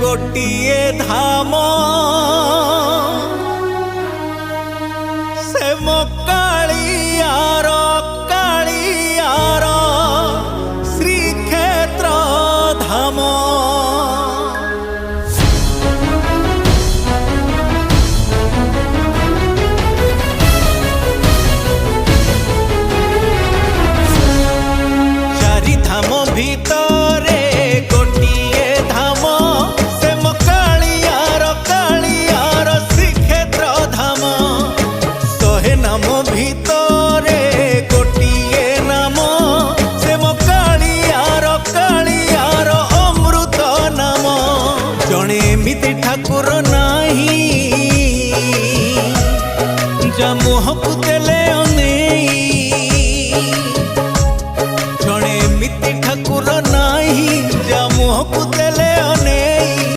गोटिए धाम से मो कालियार श्रीक्षेत्र धाम। चारि धाम भितरे गोटिए धाम से मो कालियार श्रीक्षेत्र धाम। शहे नाम भितरे गोटिए नाम से मो कालियार अमृत नाम। जणे एमिति ठाकुर